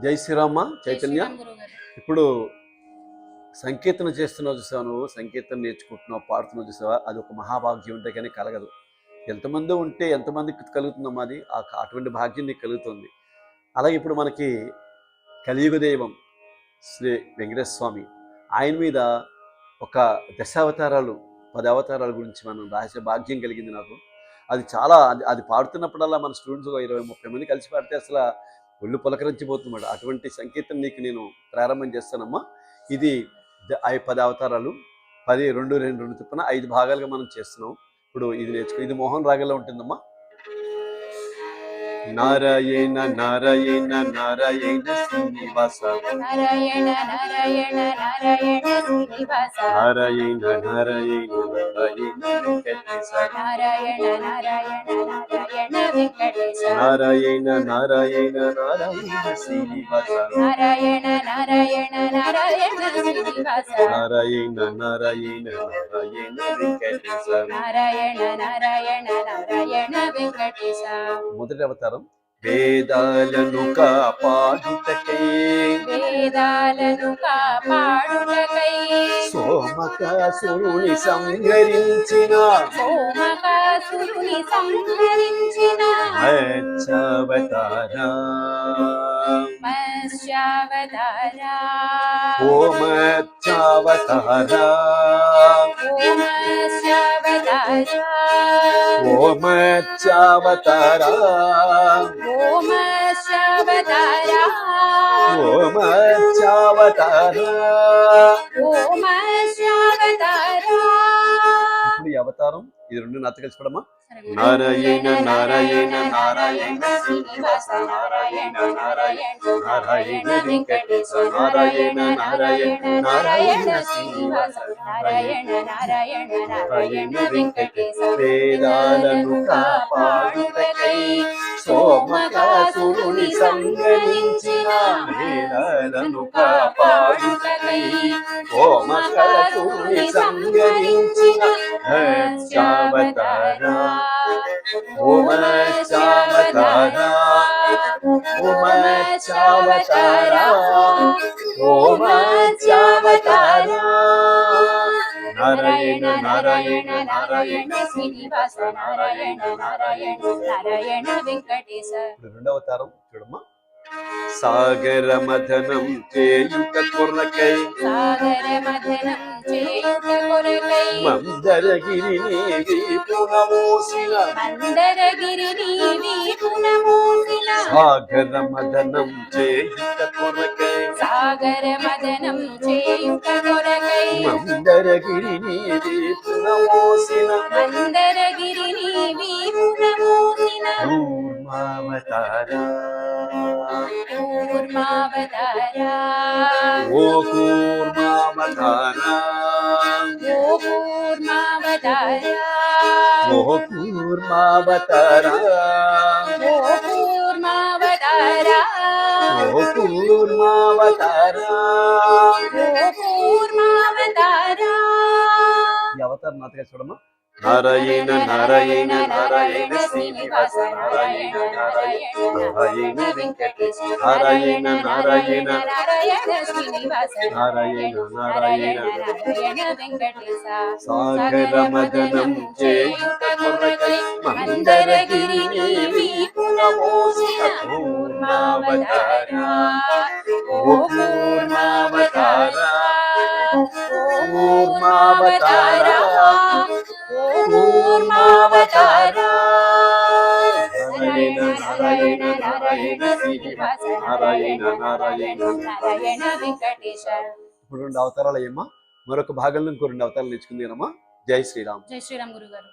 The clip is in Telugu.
జై శ్రీరామ జై చైతన్య. శ్రీరామ్ గురుగారు. ఇప్పుడు సంకీర్తన చేస్తున్నావు చూసావా, నువ్వు సంకీర్తన నేర్చుకుంటున్నావు, పాడుతున్నావు చూసావా, అది ఒక మహాభాగ్యం ఉంటే కానీ కలగదు. ఎంతమంది ఉంటే ఎంతమందికి కలుగుతుందమ్మా అది, అటువంటి భాగ్యం నీకు కలుగుతుంది. అలాగే ఇప్పుడు మనకి కలియుగ దైవం శ్రీ వెంకటేశ్వర స్వామి, ఆయన మీద ఒక దశావతారాలు 10 అవతారాల గురించి మనం రాసే భాగ్యం కలిగింది నాకు. అది చాలా అది పాడుతున్నప్పుడల్లా మన స్టూడెంట్స్ 20-30 మంది కలిసి పాడితే అసలు ఒళ్ళు పులకరించిపోతుందన్నమాట. అటువంటి సంకీర్తన నీకు నేను ప్రారంభం చేస్తానమ్మా. ఇది 10 అవతారాలు, 10 2 2 2 తిప్పున 5 భాగాలుగా మనం చేస్తున్నాం. ఇప్పుడు ఇది నేర్చుకో. ఇది మోహన్ రాగంలో ఉంటుందమ్మా. నారాయణ నారాయణ నారాయణ శ్రీనివాస, నారాయణ నారాయణ నారాయణ శ్రీనివాస, నారాయణ నారాయణ నారాయణ వెంకటేశ, నారాయణ నారాయణ నారాయణ వెంకటేశ, నారాయణ నారాయణ నారాయణ శ్రీనివాస, నారాయణ నారాయణ నారాయణ శ్రీనివాస, నారాయణ నారాయణ నారాయణ వెంకటేశ, నారాయణ నారాయణ నారాయణ వెంకటేశ. మొదటి అవతారం వేదాలను కాపాడుటకై, వేదాలను కాపాడుటకై, సోమకాసురుని సంహరించిన సోమకాసురుని సంహరించిన మత్స్యావతారా, మత్స్యావతారా, ఓ మత్స్యావతారా, ఓ మత్స్యావతారా, ఓ మత్స్యావతారా, ఓ మత్స్యావతారా, ఓ మత్స్యావతారా. ఓ మత్స్యావతారా. ఇప్పుడు ఈ అవతారం ఇది రెండు నాతో కలిసి పడమ్మా. నారాయణ నారాయణ నారాయణ శ్రీనివాస, నారాయణ నారాయణ నారాయణ వెంకటేశ, నారాయణ నారాయణ నారాయణ శ్రీనివాస, నారాయణ నారాయణ నారాయణ వెంకటేశ. వేదాలను కాపాడుటకై, సోమకాసురుని సంహరించిన వేదాలను కాపాడుటకై, సోమకాసురుని సంహరించిన మత్స్యావతారా, ఓ మత్స్యావతారా, ఓ మత్స్యావతారా, ఓ మత్స్యావతారా. నారాయణ నారాయణ నారాయణ శ్రీనివాస, నారాయణ నారాయణ నారాయణ వెంకటేశ. రెండవ అవతారం చూడమ్మా. సాగర మథనం చేయుట కొరకై, సాగర మథనం చేయుట కొరకై, మందరగిరిని వీపున మోసిన, మందరగిరిని వీపున మోసిన, సాగర మథనం చేయుట కొరకై, సాగర మదనం చేయుట కొరకై, మందరగిరిని వీపున మోసిన, మందరగిరిని వీపున మోసిన, కూర్మావతారా, కూర్మావతారా, ఓ కూర్మావతారా, ఓ కూర్మావతారా, ఓ కూర్మావతారా, ఓ కూర్మావతారా, ఓ కూర్మావతారా. ఓ కూర్మావతారా. ఈ అవతారం నాతో కలిసి చూడమ్మా. నారాయణ నారాయణ నారాయణ శ్రీనివాస, నారాయణ నారాయణ నారాయణ వెంకటేశ, నారాయణ నారాయణ నారాయణ శ్రీనివాస, నారాయణ నారాయణ నారాయణ వెంకటేశ. సాగర మదనం చేయుట కొరకై, మందరగిరిని వీపున మోసిన కూర్మావతారా, ఓ కూర్మావతారా, కూర్మావతారా, కూర్మావతారా. నారాయణ నారాయణ నారాయణ శ్రీనివాస, నారాయణ నారాయణ నారాయణ వెంకటేశ. ఇప్పుడు 2 అవతారాలు అయ్యమ్మా. మరొక భాగంలో ఇంకో 2 అవతారాలు నేర్చుకుంది కదమ్మా. జై శ్రీరామ్. జై శ్రీరామ్ గురుగారు.